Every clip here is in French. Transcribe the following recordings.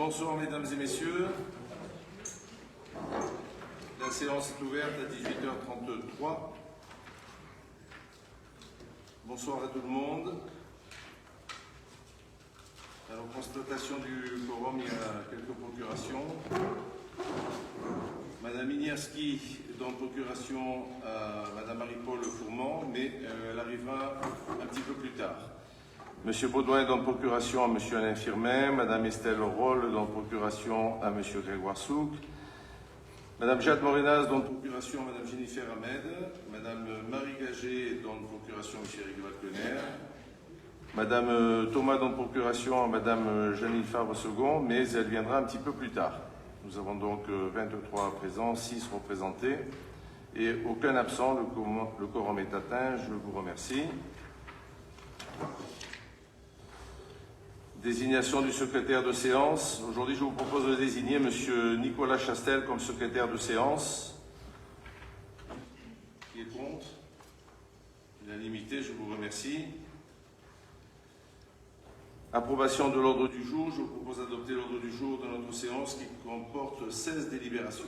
Bonsoir mesdames et messieurs. La séance est ouverte à 18h33. Bonsoir à tout le monde. Alors, constatation du quorum, il y a quelques procurations. Madame Inierski donne procuration à Madame Marie-Paul Fourmont, mais elle arrivera un petit peu plus tard. Monsieur Baudouin donne procuration à Monsieur Alain Firmin, Madame Estelle Rolle donne procuration à Monsieur Grégoire Souk, Madame Jade Morenas donne procuration à Madame Jennifer Ahmed, Madame Marie Gagé donne procuration à Monsieur Eric Valkener, Madame Thomas donne procuration à Madame Janine Favre-Second, mais elle viendra un petit peu plus tard. Nous avons donc 23 présents, 6 représentés et aucun absent. Le quorum est atteint. Je vous remercie. Désignation du secrétaire de séance. Aujourd'hui, je vous propose de désigner M. Nicolas Chastel comme secrétaire de séance. Qui est contre? Unanimité, je vous remercie. Approbation de l'ordre du jour. Je vous propose d'adopter l'ordre du jour de notre séance qui comporte 16 délibérations.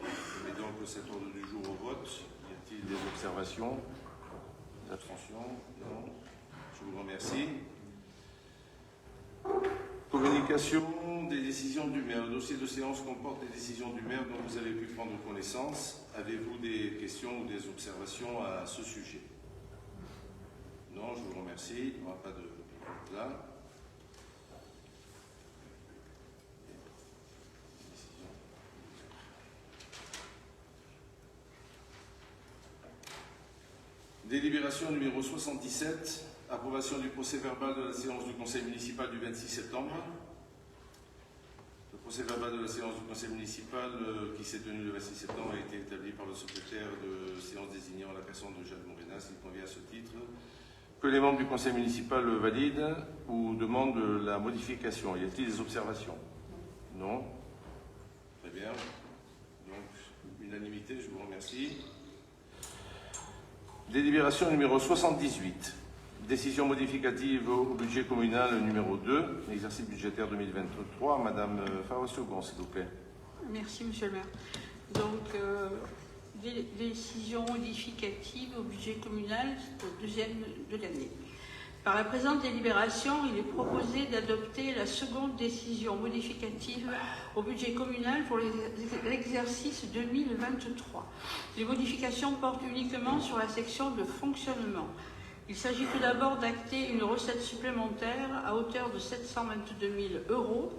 Je mets donc cet ordre du jour au vote. Y a-t-il des observations? Des abstentions? Non. Je vous remercie. Communication des décisions du maire. Le dossier de séance comporte des décisions du maire dont vous avez pu prendre connaissance. Avez-vous des questions ou des observations à ce sujet? Non, je vous remercie. Il n'y aura pas de là. Délibération numéro 77, approbation du procès-verbal de la séance du conseil municipal du 26 septembre. Le procès-verbal de la séance du conseil municipal qui s'est tenu le 26 septembre a été établi par le secrétaire de séance désignant la personne de Jade Morenas. Il convient à ce titre que les membres du conseil municipal le valident ou demandent la modification. Y a-t-il des observations? Non. Très bien. Donc, unanimité, je vous remercie. Délibération numéro 78. Décision modificative au budget communal numéro 2, exercice budgétaire 2023. Madame Favre-Second, s'il vous plaît. Merci, monsieur le maire. Donc, décision modificative au budget communal, au deuxième de l'année. Par la présente délibération, il est proposé d'adopter la seconde décision modificative au budget communal pour l'exercice 2023. Les modifications portent uniquement sur la section de fonctionnement. Il s'agit tout d'abord d'acter une recette supplémentaire à hauteur de 722 000 €.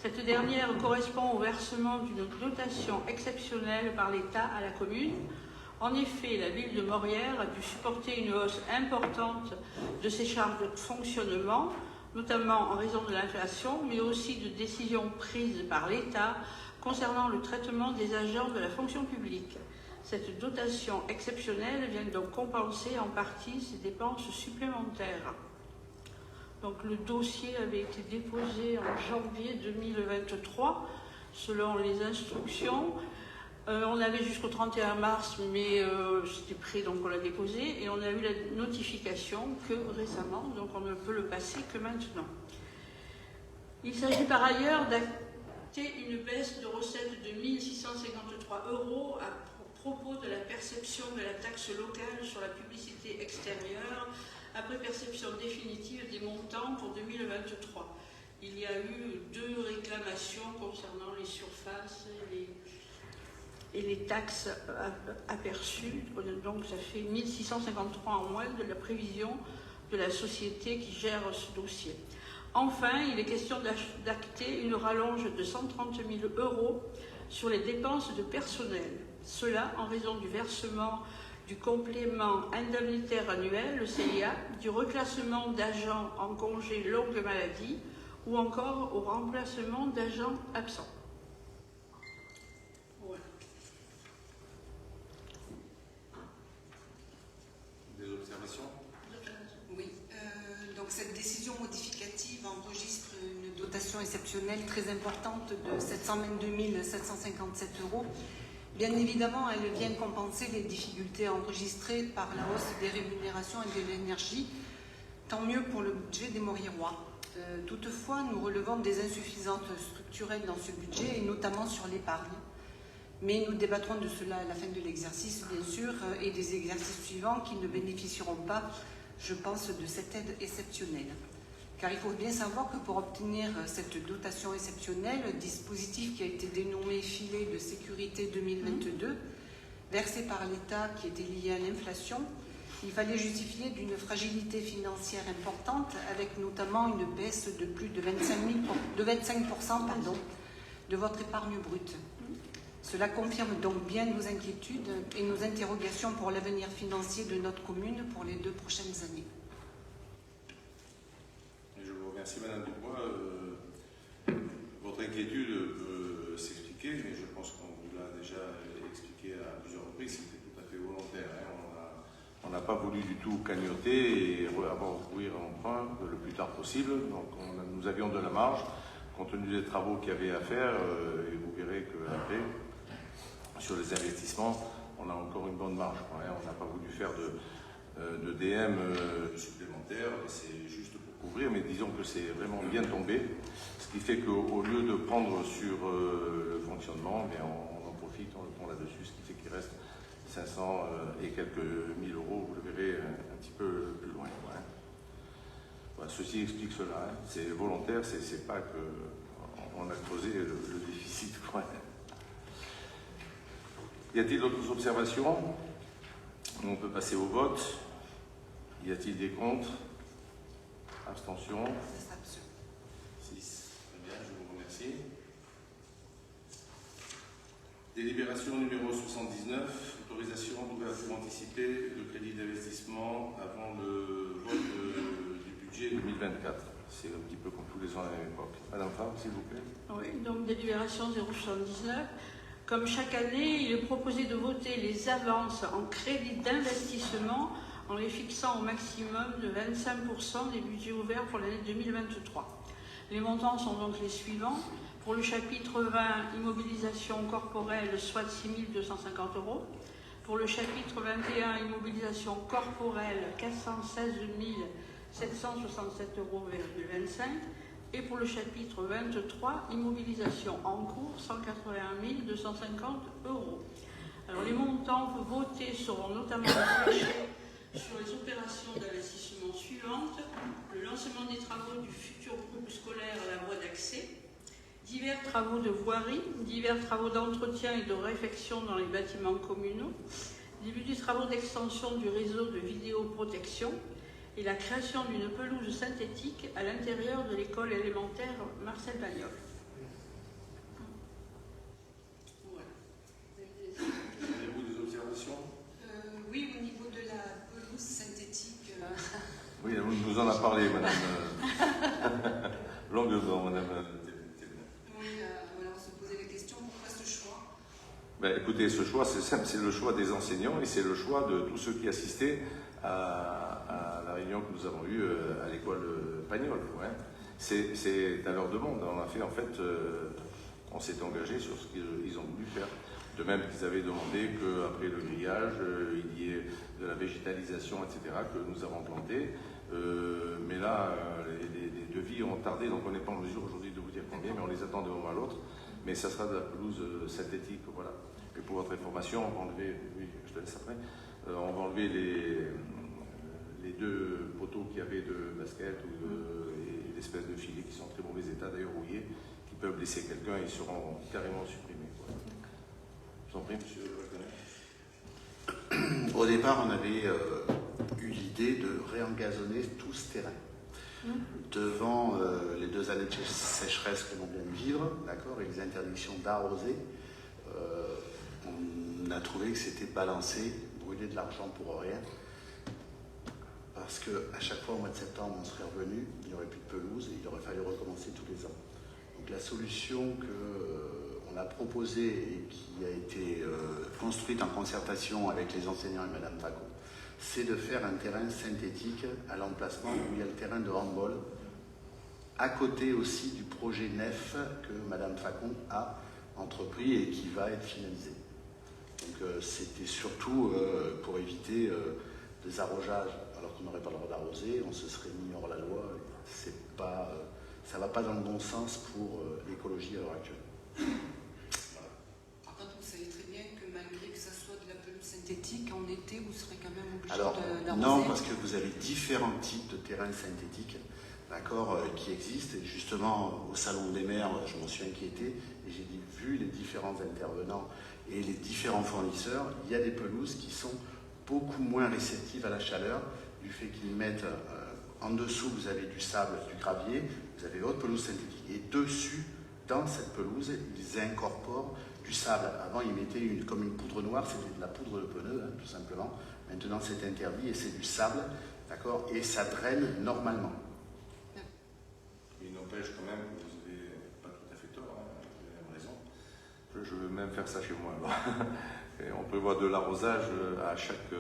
Cette dernière correspond au versement d'une dotation exceptionnelle par l'État à la commune. En effet, la ville de Morières a dû supporter une hausse importante de ses charges de fonctionnement, notamment en raison de l'inflation, mais aussi de décisions prises par l'État concernant le traitement des agents de la fonction publique. Cette dotation exceptionnelle vient donc compenser en partie ces dépenses supplémentaires. Donc, le dossier avait été déposé en janvier 2023, selon les instructions. On avait jusqu'au 31 mars, mais c'était prêt, donc on l'a déposé. Et on a eu la notification que récemment, donc on ne peut le passer que maintenant. Il s'agit par ailleurs d'acter une baisse de recettes de 1 653 € à propos de la perception de la taxe locale sur la publicité extérieure, après perception définitive des montants pour 2023. Il y a eu 2 réclamations concernant les surfaces et les taxes aperçues, donc ça fait 1 653 en moins de la prévision de la société qui gère ce dossier. Enfin, il est question d'acter une rallonge de 130 000 € sur les dépenses de personnel. Cela en raison du versement du complément indemnitaire annuel, le CIA, du reclassement d'agents en congé longue maladie ou encore au remplacement d'agents absents. Voilà. Des observations? Oui. Donc cette décision modificative enregistre une dotation exceptionnelle très importante de 722 757 €. Bien évidemment, elle vient compenser les difficultés enregistrées par la hausse des rémunérations et de l'énergie. Tant mieux pour le budget des Moriérois. Toutefois, nous relevons des insuffisances structurelles dans ce budget, et notamment sur l'épargne. Mais nous débattrons de cela à la fin de l'exercice, bien sûr, et des exercices suivants qui ne bénéficieront pas, je pense, de cette aide exceptionnelle. Car il faut bien savoir que pour obtenir cette dotation exceptionnelle, le dispositif qui a été dénommé Filet de sécurité 2022, versé par l'État qui était lié à l'inflation, il fallait justifier d'une fragilité financière importante, avec notamment une baisse de plus de 25% de votre épargne brute. Cela confirme donc bien nos inquiétudes et nos interrogations pour l'avenir financier de notre commune pour les 2 prochaines années. Je vous remercie, Madame Dubois. Votre inquiétude peut s'expliquer, mais je pense qu'on vous l'a déjà expliqué à plusieurs reprises. C'était tout à fait volontaire. On n'a pas voulu du tout cagnotter et avoir recourir à l'emprunt le plus tard possible. Donc nous avions de la marge, compte tenu des travaux qu'il y avait à faire, et vous verrez qu'après, sur les investissements, on a encore une bonne marge. On n'a pas voulu faire de DM supplémentaire, c'est juste pour couvrir, mais disons que c'est vraiment bien tombé, ce qui fait qu'au lieu de prendre sur le fonctionnement, mais on en profite, on le prend là-dessus, ce qui fait qu'il reste 500 et quelques mille euros, vous le verrez un petit peu plus loin. Voilà, ceci explique cela, c'est volontaire, c'est pas qu'on a creusé le déficit. Y a-t-il d'autres observations? On peut passer au vote. Y a-t-il des contre? Abstention? 6. Très bien, je vous remercie. Délibération numéro 79, autorisation d'ouverture anticipée de crédit d'investissement avant le vote du budget 2024. C'est un petit peu comme tous les ans à la même époque. Madame Favre, s'il vous plaît. Oui, donc délibération 079. Comme chaque année, il est proposé de voter les avances en crédit d'investissement en les fixant au maximum de 25% des budgets ouverts pour l'année 2023. Les montants sont donc les suivants. Pour le chapitre 20, immobilisation corporelle, soit 6 250 €. Pour le chapitre 21, immobilisation corporelle, 416 767,25 €. Et pour le chapitre 23, immobilisation en cours, 181 250 €. Alors les montants votés seront notamment fléchés sur les opérations d'investissement suivantes: le lancement des travaux du futur groupe scolaire à la voie d'accès, divers travaux de voirie, divers travaux d'entretien et de réfection dans les bâtiments communaux, début des travaux d'extension du réseau de vidéoprotection, et la création d'une pelouse synthétique à l'intérieur de l'école élémentaire Marcel Bagnol. Voilà. Avez-vous des observations? Oui, au niveau de la pelouse synthétique. Oui, on nous en a parlé, Madame. Longuement, Madame. Oui, voilà, on se posait la question, pourquoi ce choix? Ben, écoutez, ce choix, c'est simple, c'est le choix des enseignants et c'est le choix de tous ceux qui assistaient à la réunion que nous avons eue à l'école Pagnol. C'est à leur demande. On a fait, en fait, on s'est engagé sur ce qu'ils ont voulu faire. De même qu'ils avaient demandé qu'après le grillage, il y ait de la végétalisation, etc., que nous avons planté. Mais là, les devis ont tardé, donc on n'est pas en mesure aujourd'hui de vous dire combien, mais on les attend de moment à l'autre. Mais ça sera de la pelouse synthétique, voilà. Et pour votre information, on va enlever, oui, je te laisse après, on va enlever les 2 poteaux qu'il y avait de basket et l'espèce de filets qui sont en très mauvais état, d'ailleurs rouillés, qui peuvent blesser quelqu'un et seront carrément supprimés. Quoi. Je vous en prie, monsieur le. Au départ, on avait eu l'idée de réengazonner tout ce terrain. Devant les 2 années de sécheresse que l'on vient de vivre, d'accord, et les interdictions d'arroser, on a trouvé que c'était balancé, brûler de l'argent pour rien, parce qu'à chaque fois au mois de septembre, on serait revenu, il n'y aurait plus de pelouse et il aurait fallu recommencer tous les ans. Donc la solution qu'on a proposée et qui a été construite en concertation avec les enseignants et Madame Facon, c'est de faire un terrain synthétique à l'emplacement où il y a le terrain de handball, à côté aussi du projet nef que Madame Facon a entrepris et qui va être finalisé. Donc c'était surtout pour éviter des arrosages, alors qu'on n'aurait pas le droit d'arroser, on se serait mis hors la loi. C'est pas ça ne va pas dans le bon sens pour l'écologie à l'heure actuelle. Par contre, vous savez très bien que malgré que ça soit de la pelouse synthétique, en été, vous serez quand même obligé d'arroser. Non, parce que vous avez différents types de terrains synthétiques, d'accord, qui existent. Et justement, au Salon des maires, je m'en suis inquiété et j'ai vu les différents intervenants et les différents fournisseurs. Il y a des pelouses qui sont beaucoup moins réceptives à la chaleur, du fait qu'ils mettent en dessous, vous avez du sable, du gravier, vous avez votre pelouse synthétique. Et dessus, dans cette pelouse, ils incorporent du sable. Avant, ils mettaient comme une poudre noire, c'était de la poudre de pneu, tout simplement. Maintenant, c'est interdit et c'est du sable, d'accord, et ça draine normalement. Il n'empêche quand même que vous n'avez pas tout à fait tort, hein, vous avez même raison. Je veux même faire ça chez moi. Et on prévoit de l'arrosage à chaque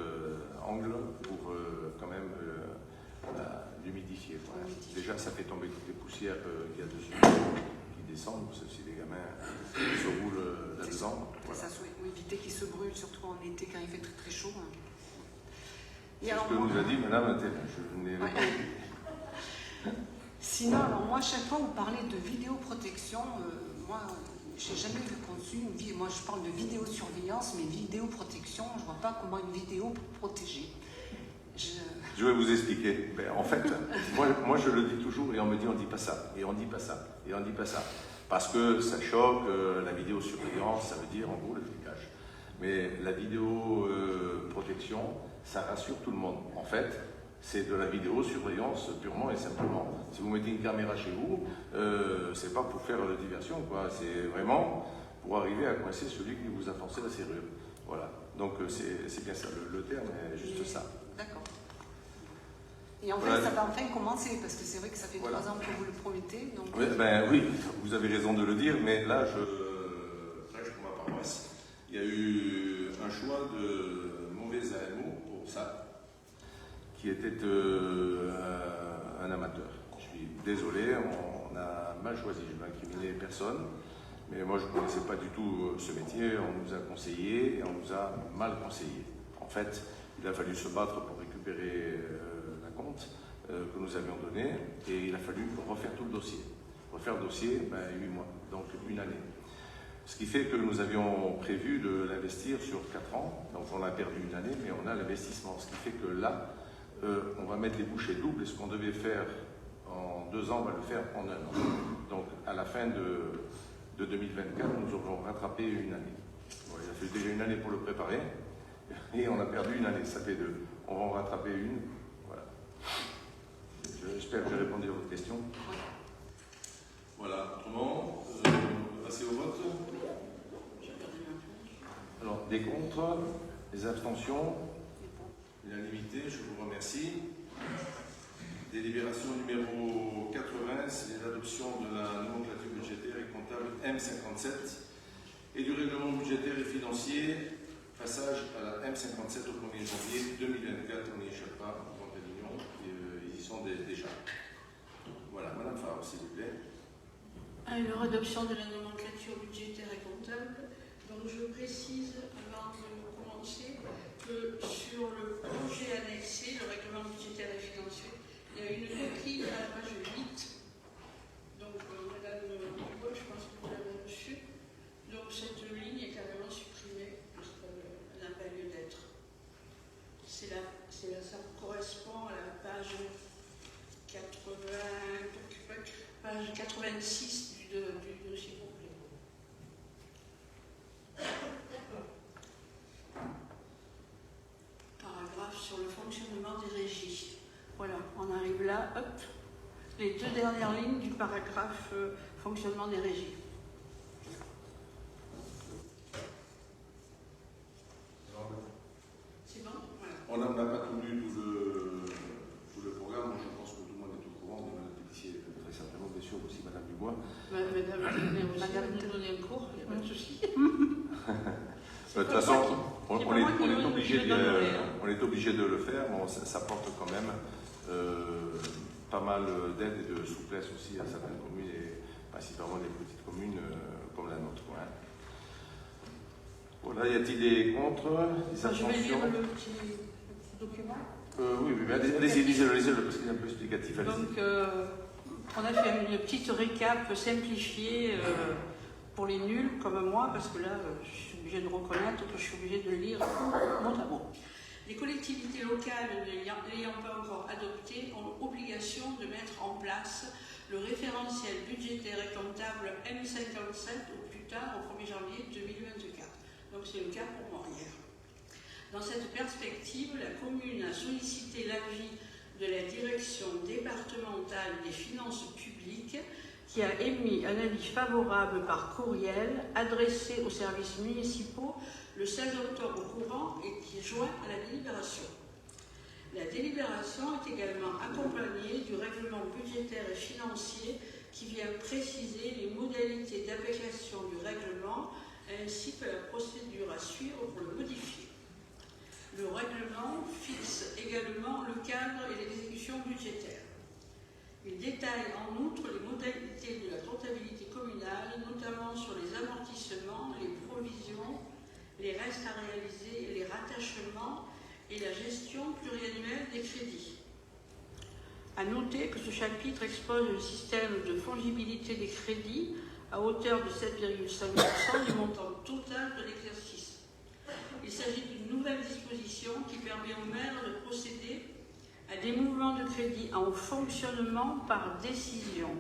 angle pour quand même l'humidifier. Déjà, ça fait tomber toutes les poussières qu'il y a dessus qui descendent, parce que si les gamins se roulent là-dedans. Voilà. Ça, faut éviter qu'ils se brûlent, surtout en été quand il fait très très chaud. C'est ce que nous a dit Madame Intel. Je n'ai pas dit. Sinon, alors moi, à chaque fois vous parlez de vidéoprotection, moi, j'ai jamais vu conçu moi je parle de vidéosurveillance, mais vidéoprotection, je vois pas comment une vidéo peut protéger. Je vais vous expliquer. Ben, en fait, moi je le dis toujours et on me dit on dit pas ça, et on dit pas ça, et on dit pas ça. Parce que ça choque, la vidéosurveillance, ça veut dire en gros le flicage. Mais la vidéoprotection, ça rassure tout le monde. En fait, c'est de la vidéosurveillance purement et simplement. Si vous mettez une caméra chez vous, c'est pas pour faire de diversion, quoi. C'est vraiment pour arriver à coincer celui qui vous a forcé la serrure. Voilà. Donc c'est bien ça, le terme est juste ça. D'accord. Et en fait, ça va enfin commencer, parce que c'est vrai que ça fait 3 ans que vous le promettez. Donc... Oui, oui, vous avez raison de le dire, mais là, je prêche pour ma paroisse. Il y a eu un choix de mauvais AMO pour ça, qui était un amateur. Je suis désolé, on a mal choisi, je ne vais incriminer personne, mais moi je ne connaissais pas du tout ce métier, on nous a conseillé et on nous a mal conseillé. En fait, il a fallu se battre pour récupérer la compte que nous avions donnée et il a fallu refaire tout le dossier. Refaire le dossier, 8 mois, donc 1 année. Ce qui fait que nous avions prévu de l'investir sur 4 ans, donc on a perdu 1 année, mais on a l'investissement. Ce qui fait que là, on va mettre les bouchées doubles et ce qu'on devait faire en 2 ans, on va le faire en 1 an. Donc à la fin de 2024, nous aurons rattrapé 1 année. Bon, il a fallu déjà 1 année pour le préparer et on a perdu 1 année, ça fait 2. On va en rattraper 1. Voilà. J'espère que j'ai répondu à votre question. Voilà, autrement, on va passer au vote. Alors, des contre, des abstentions. L'unanimité, je vous remercie. Délibération numéro 80, c'est l'adoption de la nomenclature budgétaire et comptable M57 et du règlement budgétaire et financier, passage à la M57 au 1er janvier 2024. On n'y échappe pas, en tant qu'Avignon, ils y sont déjà. Voilà, Madame Favre, s'il vous plaît. Alors, adoption de la nomenclature budgétaire et comptable. Donc, je précise, avant de commencer, que sur le projet annexé, le règlement budgétaire et financier, il y a une coquille à la page 8. Donc, Madame Dubois, je pense que vous l'avez reçue. Donc, cette ligne est carrément supprimée, parce qu'elle n'a pas lieu d'être. Ça correspond à la page 86 du dossier complet. Paragraphe sur le fonctionnement des régies. Voilà, on arrive là, hop, les 2 dernières lignes du paragraphe fonctionnement des régies. C'est bon? Voilà. On n'a pas tout lu, tout le programme. Je pense que tout le monde est au courant. Madame Pétissier, très certainement, bien sûr, aussi Madame Dubois. Madame nous donner un cours, il n'y a pas de souci. De toute façon, on est obligé de le faire. Bon, ça porte quand même pas mal d'aide et de souplesse aussi à certaines communes, et principalement des petites communes comme la nôtre. Hein. Voilà, y a-t-il des contre, des abstentions? Je vais lire le petit document. Oui, mais allez-y, lisez-le parce qu'il est un peu explicatif. Donc, On a fait une petite récap simplifiée pour les nuls comme moi, parce que là, je suis obligée de reconnaître que je suis obligée de lire mot à mot. Les collectivités locales n'ayant pas encore adopté ont l'obligation de mettre en place le référentiel budgétaire et comptable M57 au plus tard au 1er janvier 2024. Donc c'est le cas pour Morières. Dans cette perspective, la commune a sollicité l'avis de la direction départementale des finances publiques qui a émis un avis favorable par courriel adressé aux services municipaux le 16 octobre courant et qui est joint à la délibération. La délibération est également accompagnée du règlement budgétaire et financier qui vient préciser les modalités d'application du règlement ainsi que la procédure à suivre pour le modifier. Le règlement fixe également le cadre et l'exécution budgétaire. Il détaille en outre les modalités de la comptabilité communale, notamment sur les amortissements, les provisions, les restes à réaliser, les rattachements et la gestion pluriannuelle des crédits. À noter que ce chapitre expose le système de fongibilité des crédits à hauteur de 7,5% du montant total de l'exercice. Il s'agit d'une nouvelle disposition qui permet au maire de procéder à des mouvements de crédit en fonctionnement par décision.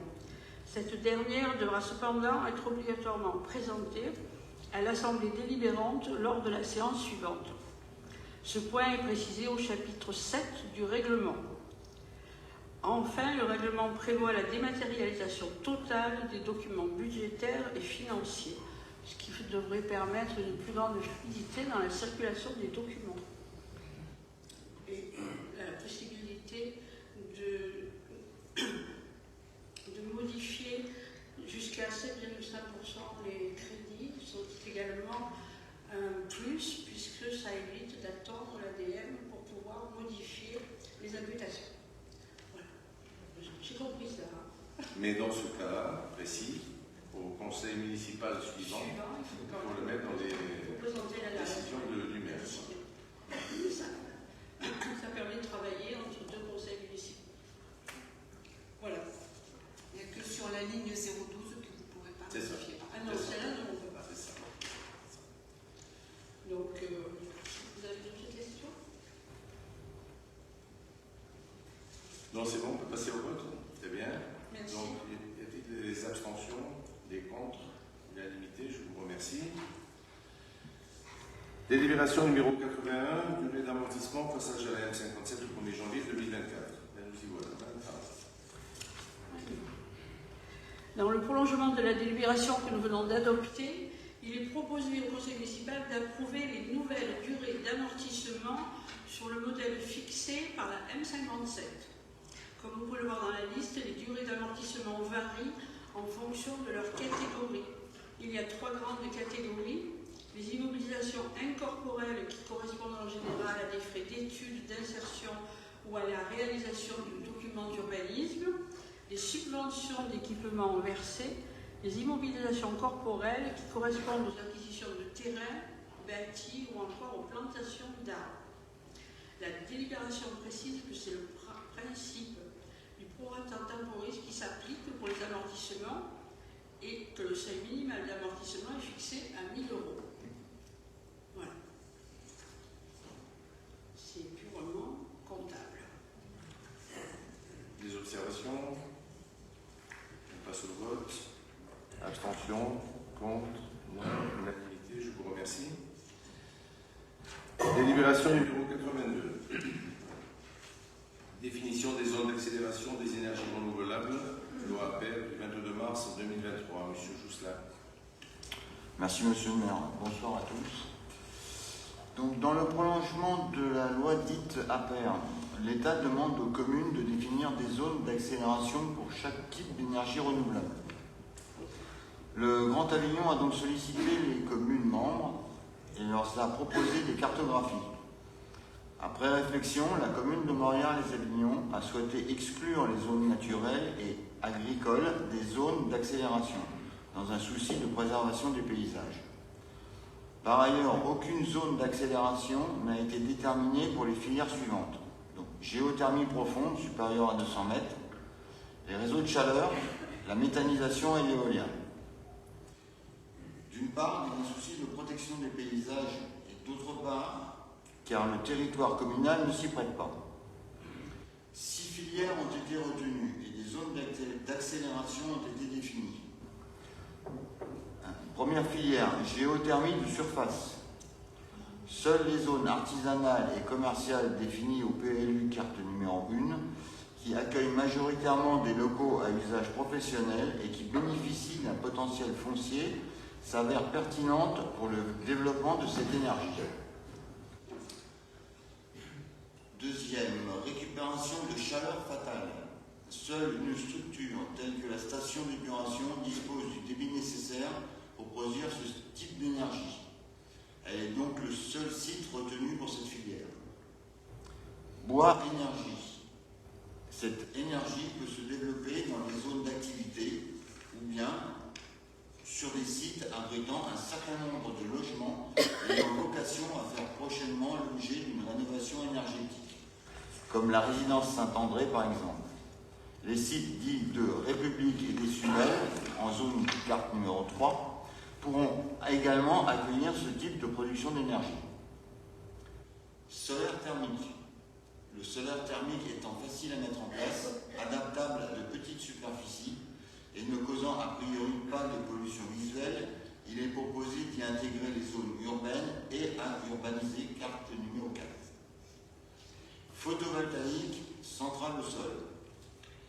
Cette dernière devra cependant être obligatoirement présentée à l'Assemblée délibérante lors de la séance suivante. Ce point est précisé au chapitre 7 du règlement. Enfin, le règlement prévoit la dématérialisation totale des documents budgétaires et financiers, ce qui devrait permettre une plus grande fluidité dans la circulation des documents. Et la possibilité de modifier jusqu'à 7,5% les crédits sont également un plus, puisque ça évite d'attendre l'ADM pour pouvoir modifier les imputations. Voilà. J'ai compris ça. Mais dans ce cas précis, au conseil municipal suivant, il faut le mettre dans les décisions du maire. Ça permet de travailler entre deux conseils municipaux. Voilà. Il n'y a que sur la ligne 012 que vous ne pourrez pas modifier. Ah non, celle-là, non, on ne peut pas. C'est ça. Donc, vous avez d'autres questions? Non, c'est bon, on peut passer au vote. C'est bien. Merci. Donc, y a-t-il des abstentions, des contre, unanimité? Je vous remercie. Délibération numéro 81, durée d'amortissement, passage à la M57 le 1er janvier 2024. Nous y voilà. Dans le prolongement de la délibération que nous venons d'adopter, il est proposé au Conseil municipal d'approuver les nouvelles durées d'amortissement sur le modèle fixé par la M57. Comme vous pouvez le voir dans la liste, les durées d'amortissement varient en fonction de leur catégorie. Il y a 3 grandes catégories. Les immobilisations incorporelles qui correspondent en général à des frais d'études, d'insertion ou à la réalisation du document d'urbanisme, les subventions d'équipement versées, les immobilisations corporelles qui correspondent aux acquisitions de terrains, bâtis ou encore aux plantations d'arbres. La délibération précise que c'est le principe du prorata temporis qui s'applique pour les amortissements et que le seuil minimal d'amortissement est fixé à 1 000 €. Voilà. C'est purement comptable. Des observations? On passe au vote. Abstention, contre, unanimité, je vous remercie. Délibération numéro 82. Définition des zones d'accélération des énergies renouvelables, loi APER du 22 mars 2023. Monsieur Jousselin. Merci Monsieur le maire. Bonsoir à tous. Donc, dans le prolongement de la loi dite APER, l'État demande aux communes de définir des zones d'accélération pour chaque type d'énergie renouvelable. Le Grand Avignon a donc sollicité les communes membres et leur a proposé des cartographies. Après réflexion, la commune de Morières-les-Avignon a souhaité exclure les zones naturelles et agricoles des zones d'accélération, dans un souci de préservation des paysages. Par ailleurs, aucune zone d'accélération n'a été déterminée pour les filières suivantes. Donc, géothermie profonde supérieure à 200 mètres, les réseaux réseaux de chaleur, la méthanisation et l'éolien. D'une part, il y a un souci de protection des paysages et d'autre part, car le territoire communal ne s'y prête pas. 6 filières ont été retenues et des zones d'accélération ont été définies. Première filière, géothermie de surface. Seules les zones artisanales et commerciales définies au PLU carte numéro 1, qui accueillent majoritairement des locaux à usage professionnel et qui bénéficient d'un potentiel foncier, s'avèrent pertinentes pour le développement de cette énergie. Deuxième, récupération de chaleur fatale. Seule une structure telle que la station d'épuration dispose du débit nécessaire pour produire ce type d'énergie. Elle est donc le seul site retenu pour cette filière. Bois énergie. Cette énergie peut se développer dans les zones d'activité ou bien sur des sites abritant un certain nombre de logements ayant vocation à faire prochainement l'objet d'une rénovation énergétique, comme la résidence Saint-André par exemple. Les sites dits de République et des Sumelles, en zone carte numéro 3, pourront également accueillir ce type de production d'énergie. Solaire thermique. Le solaire thermique étant facile à mettre en place, adaptable à de petites superficies et ne causant a priori pas de pollution visuelle, il est proposé d'y intégrer les zones urbaines et à urbaniser carte numéro 4. Photovoltaïque, centrale au sol.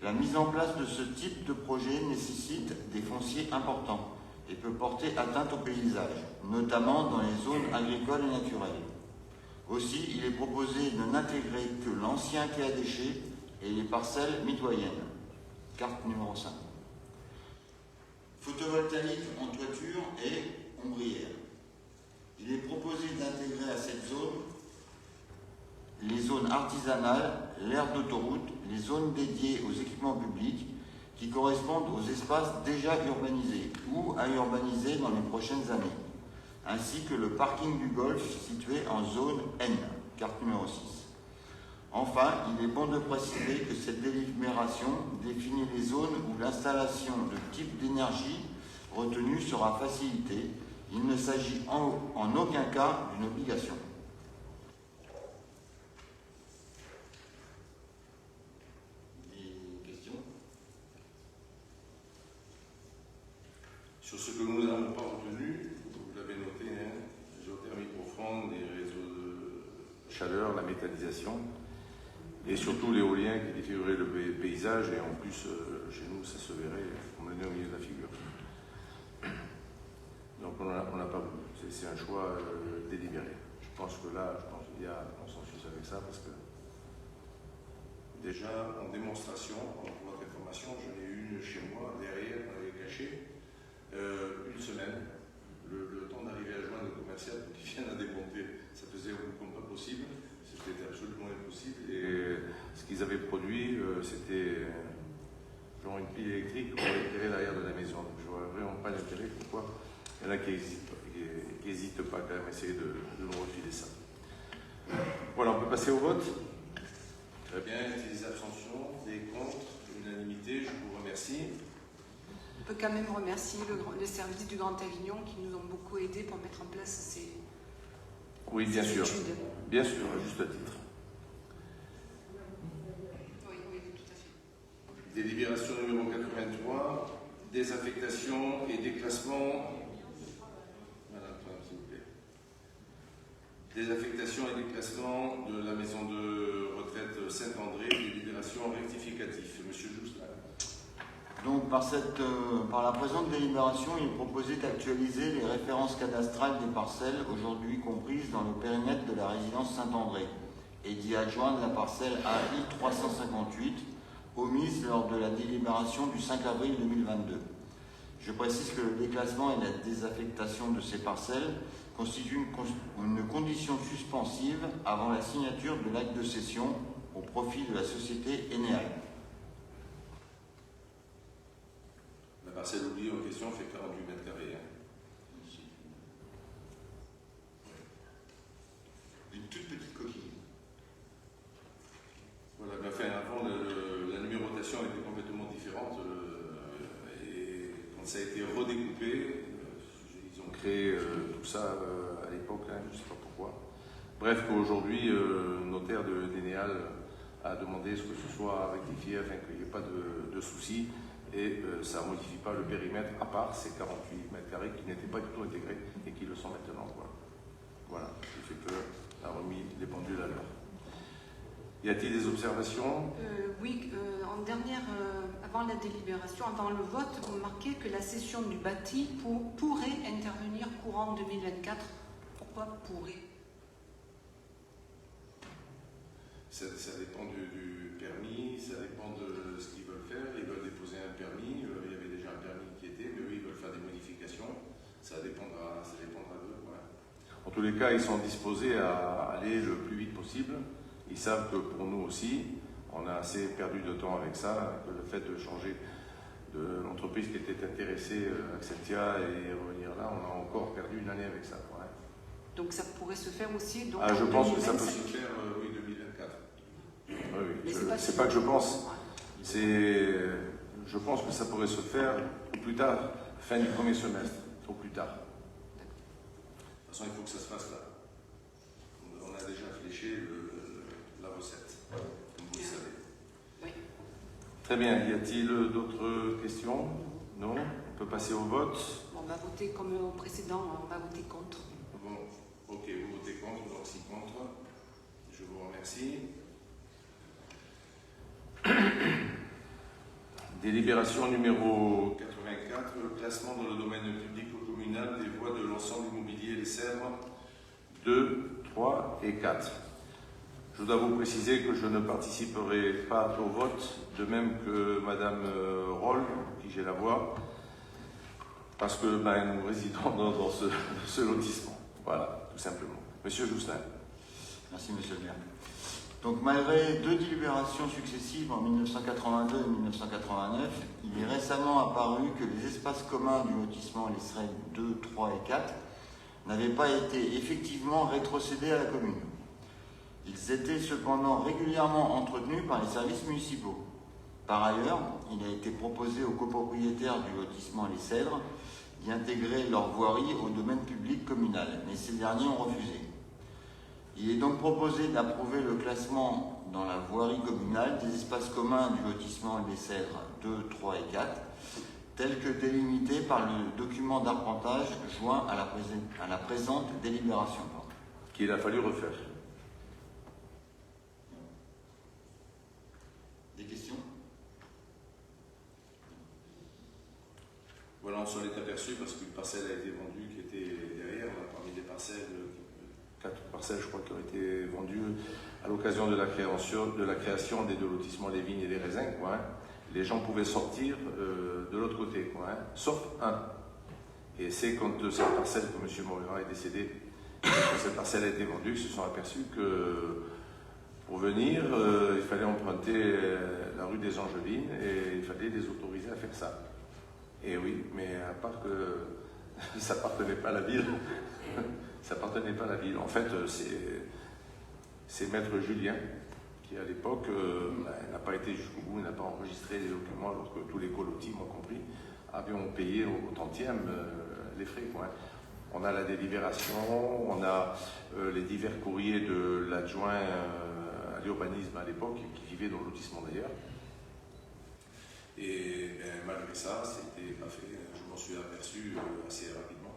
La mise en place de ce type de projet nécessite des fonciers importants et peut porter atteinte au paysage, notamment dans les zones agricoles et naturelles. Aussi, il est proposé de n'intégrer que l'ancien quai à déchets et les parcelles mitoyennes. Carte numéro 5. Photovoltaïque en toiture et ombrière. Il est proposé d'intégrer à cette zone les zones artisanales, l'aire d'autoroute, les zones dédiées aux équipements publics qui correspondent aux espaces déjà urbanisés ou à urbaniser dans les prochaines années, ainsi que le parking du golf situé en zone N, carte numéro 6. Enfin, il est bon de préciser que cette délibération définit les zones où l'installation de type d'énergie retenue sera facilitée. Il ne s'agit en aucun cas d'une obligation. Des questions ? Sur ce que nous n'avons pas retenu, vous l'avez noté, hein, la géothermie profonde, les réseaux de chaleur, la méthanisation, et surtout l'éolien qui défigurerait le paysage, et en plus, chez nous, ça se verrait comme le nez au milieu de la figure. Donc on n'a pas voulu. C'est un choix délibéré. Je pense qu'il y a consensus avec ça, parce que déjà, en démonstration, pour votre information, j'en ai eu une chez moi, derrière, on l'avait caché, une semaine. Le temps d'arriver à joindre le commercial qui vient à démonter, ça faisait comme pas possible. C'était absolument impossible. Et ce qu'ils avaient produit, c'était genre une pile électrique qu'on éclairait l'arrière de la maison. Donc je vois vraiment pas l'intérêt. Pourquoi il y en a qui n'hésitent pas quand même à essayer de nous refiler ça. Voilà, on peut passer au vote. Très bien, des abstentions, des contre, l'unanimité, je vous remercie. On peut quand même remercier le service du Grand Avignon qui nous ont beaucoup aidés pour mettre en place ces Oui, bien sûr. études. Bien sûr, à juste titre. Oui, tout à fait. Délibération numéro 83, désaffectation et déclassement. Madame, s'il vous plaît. Désaffectation et déclassement de la maison de retraite Saint-André, délibération rectificative. Monsieur Jousselin. Donc par la présente délibération, il est proposé d'actualiser les références cadastrales des parcelles aujourd'hui comprises dans le périmètre de la résidence Saint-André et d'y adjoindre la parcelle AI 358 omise lors de la délibération du 5 avril 2022. Je précise que le déclassement et la désaffectation de ces parcelles constituent une condition suspensive avant la signature de l'acte de cession au profit de la société Enéal. La parcelle oubliée en question fait 48 mètres carrés. Une toute petite coquille. Voilà, mais enfin, avant, la numérotation était complètement différente. quand ça a été redécoupé, ils ont créé tout ça à l'époque, hein, je ne sais pas pourquoi. Bref, qu'aujourd'hui, le notaire de Dénéal a demandé ce que ce soit rectifié afin qu'il n'y ait pas de soucis. Et ça ne modifie pas le périmètre, à part ces 48 mètres carrés qui n'étaient pas du tout intégrés et qui le sont maintenant. Voilà, ce qui fait qu'on a remis les pendules à l'heure. Y a-t-il des observations? Oui, en dernière, avant la délibération, avant le vote, vous marquez que la cession du bâti pourrait intervenir courant 2024. Pourquoi pourrait? Ça dépend du permis, ça dépend de ce qu'ils veulent faire. Ils veulent déposer un permis, il y avait déjà un permis qui était, mais eux, ils veulent faire des modifications. Ça dépendra d'eux. Voilà. En tous les cas, ils sont disposés à aller le plus vite possible. Ils savent que pour nous aussi, on a assez perdu de temps avec ça, que le fait de changer de l'entreprise qui était intéressée, Accentia, et revenir là, on a encore perdu une année avec ça. Ouais. Donc ça pourrait se faire aussi. Donc, je pense que ça peut 2025. se faire, oui, 2024. Oui, Mais c'est pas que je pense, je pense que ça pourrait se faire plus tard, fin du premier semestre, au plus tard. De toute façon, il faut que ça se fasse là. On a déjà fléché la recette, comme vous le savez. Oui. Très bien, y a-t-il d'autres questions? Non? On peut passer au vote. On va voter comme au précédent, on va voter contre. Bon, ok, vous votez contre, donc 6 contre. Je vous remercie. Délibération numéro 84, le classement dans le domaine public ou communal des voies de l'ensemble immobilier Les Sèvres 2, 3 et 4. Je dois vous préciser que je ne participerai pas au vote, de même que Madame Roll, qui j'ai la voix, parce que nous résidons dans ce lotissement. Voilà, tout simplement. Monsieur Jousselin. Merci, monsieur le maire. Donc, malgré 2 délibérations successives en 1982 et 1989, il est récemment apparu que les espaces communs du lotissement Les Sèvres 2, 3 et 4 n'avaient pas été effectivement rétrocédés à la commune. Ils étaient cependant régulièrement entretenus par les services municipaux. Par ailleurs, il a été proposé aux copropriétaires du lotissement Les Sèvres d'y intégrer leur voirie au domaine public communal, mais ces derniers ont refusé. Il est donc proposé d'approuver le classement dans la voirie communale des espaces communs du lotissement Les Sèvres 2, 3 et 4, tels que délimités par le document d'arpentage joint à la présente délibération. Qu'il a fallu refaire. Des questions? Voilà, on s'en est aperçu parce qu'une parcelle a été vendue qui était derrière, parmi les parcelles, 4 parcelles je crois qui ont été vendues à l'occasion de la création des 2 lotissements, les vignes et les raisins. Quoi, hein. Les gens pouvaient sortir de l'autre côté, quoi, hein, sauf un. Et c'est quand cette parcelle que M. Morin est décédé, et que cette parcelle a été vendue, ils se sont aperçus que pour venir, il fallait emprunter la rue des Angevines et il fallait les autoriser à faire ça. Et oui, mais à part que ça n'appartenait pas à la ville, ça n'appartenait pas à la ville. En fait, c'est Maître Julien qui, à l'époque, n'a pas été jusqu'au bout, n'a pas enregistré les documents, alors que tous les colotis, moi compris, avaient payé au tantième les frais. Quoi. On a la délibération, on a les divers courriers de l'adjoint à l'urbanisme à l'époque, qui vivait dans le lotissement d'ailleurs. Et malgré ça, c'était pas fait. Je m'en suis aperçu assez rapidement.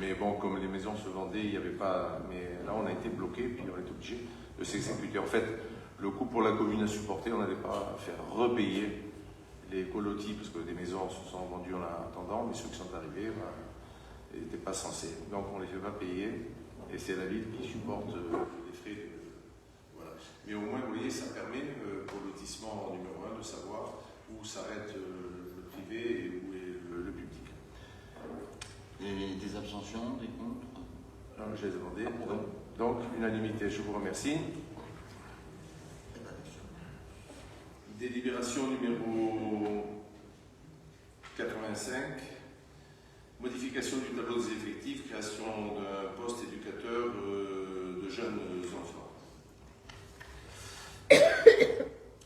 Mais bon, comme les maisons se vendaient, il n'y avait pas. Mais là, on a été bloqué, puis on est obligé de s'exécuter. En fait, le coût pour la commune à supporter, on n'allait pas faire repayer les colotis, parce que des maisons se sont vendues en attendant, mais ceux qui sont arrivés, n'étaient pas censés. Donc, on ne les fait pas payer, et c'est la ville qui supporte les frais. Voilà. Mais au moins, vous voyez, ça permet pour le lotissement numéro 1 de savoir où s'arrête le privé et où est le public. Et des abstentions, des contre? Alors, je les ai demandé. Donc, unanimité, je vous remercie. Délibération numéro 85. Modification du tableau des effectifs, création d'un poste éducateur de jeunes enfants.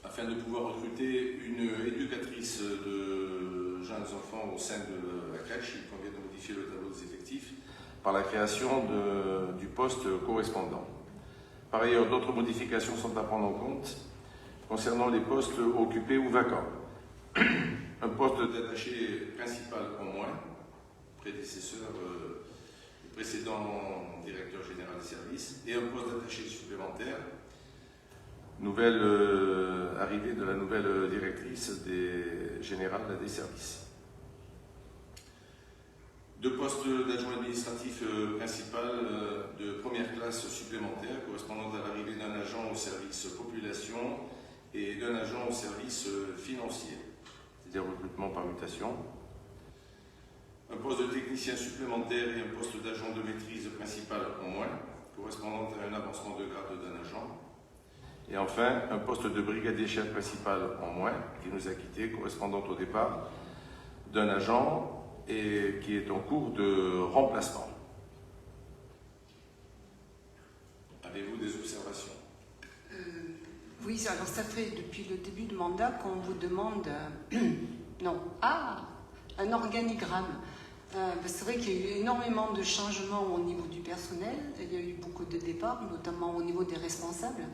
Afin de pouvoir recruter une éducatrice de jeunes enfants au sein de la crèche, il convient de modifier le tableau des effectifs par la création du poste correspondant. Par ailleurs, d'autres modifications sont à prendre en compte concernant les postes occupés ou vacants. Un poste d'attaché principal en moins, prédécesseur du précédent directeur général des services, et un poste d'attaché supplémentaire, nouvelle arrivée de la nouvelle directrice générale des services. 2 postes d'adjoint administratif principal de première classe supplémentaire correspondant à l'arrivée d'un agent au service population et d'un agent au service financier, c'est-à-dire recrutement par mutation. Un poste de technicien supplémentaire et un poste d'agent de maîtrise principal en moins, correspondant à un avancement de grade d'un agent. Et enfin, un poste de brigadier chef principal en moins, qui nous a quittés, correspondant au départ d'un agent et qui est en cours de remplacement. Avez-vous des observations? Oui, alors ça fait depuis le début du mandat qu'on vous demande un organigramme. C'est vrai qu'il y a eu énormément de changements au niveau du personnel, il y a eu beaucoup de départs, notamment au niveau des responsables.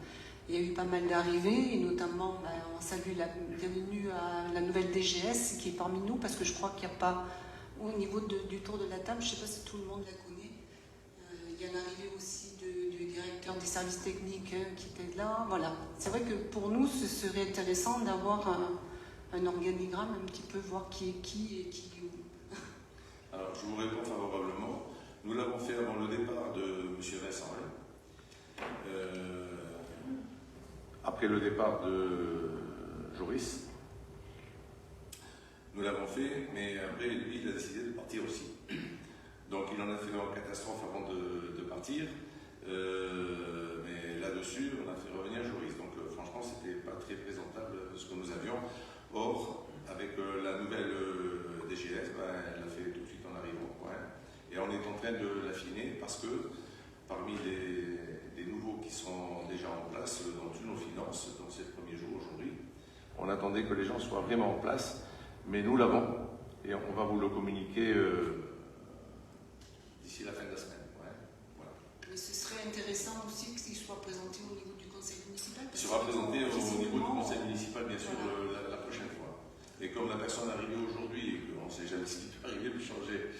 Il y a eu pas mal d'arrivées, et notamment, on salue la bienvenue à la nouvelle DGS qui est parmi nous, parce que je crois qu'il n'y a pas, au niveau du tour de la table, je ne sais pas si tout le monde la connaît, il y a l'arrivée aussi du directeur des services techniques qui était là. Voilà. C'est vrai que pour nous, ce serait intéressant d'avoir un organigramme, un petit peu voir qui est qui et qui est où. Alors, je vous réponds favorablement. Nous l'avons fait avant le départ de M. Vincent. Après le départ de Joris, nous l'avons fait, mais après, lui, il a décidé de partir aussi. Donc, il en a fait une catastrophe avant de partir. Mais là-dessus, on a fait revenir Joris. Donc, franchement, c'était pas très présentable ce que nous avions. Or, avec la nouvelle DGS, elle l'a fait tout de suite en arrivant. Et on est en train de l'affiner parce que parmi les nouveaux qui sont déjà en place dans toutes nos finances, dans ces premiers jours aujourd'hui, on attendait que les gens soient vraiment en place, mais nous l'avons et on va vous le communiquer d'ici la fin de la semaine. Voilà. Mais ce serait intéressant aussi qu'il soit présenté au niveau du conseil municipal. Il sera présenté au niveau du conseil municipal, bien sûr, voilà. la prochaine fois. Et comme la personne est arrivée aujourd'hui et qu'on ne sait jamais ce qui peut arriver de changer,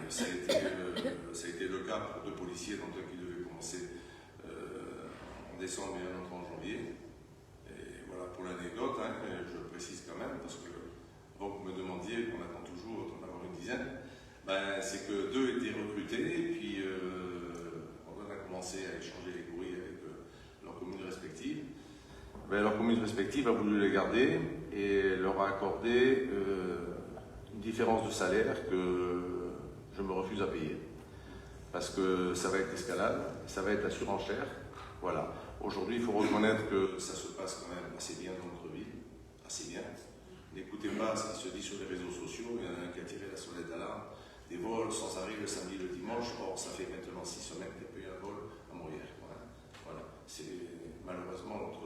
ça a été le cas pour 2 policiers, dont un qui devait commencer en décembre et un autre en janvier. Et voilà pour l'anecdote, je précise quand même, parce que vous me demandiez qu'on attend toujours d'en avoir une dizaine, c'est que 2 étaient recrutés, et puis on a commencé à échanger les courriers avec leurs communes respectives. Leur commune respective a voulu les garder et leur a accordé une différence de salaire que je me refuse à payer. Parce que ça va être escalade, ça va être la surenchère. Voilà. Aujourd'hui, il faut reconnaître que ça se passe quand même assez bien dans notre ville. Assez bien. N'écoutez pas ce qui se dit sur les réseaux sociaux. Il y en a un qui a tiré la sonnette d'alarme. Des vols sans arrêt le samedi et le dimanche. Or, ça fait maintenant 6 semaines qu'il n'y a pas eu un vol à Morières. Voilà. C'est malheureusement notre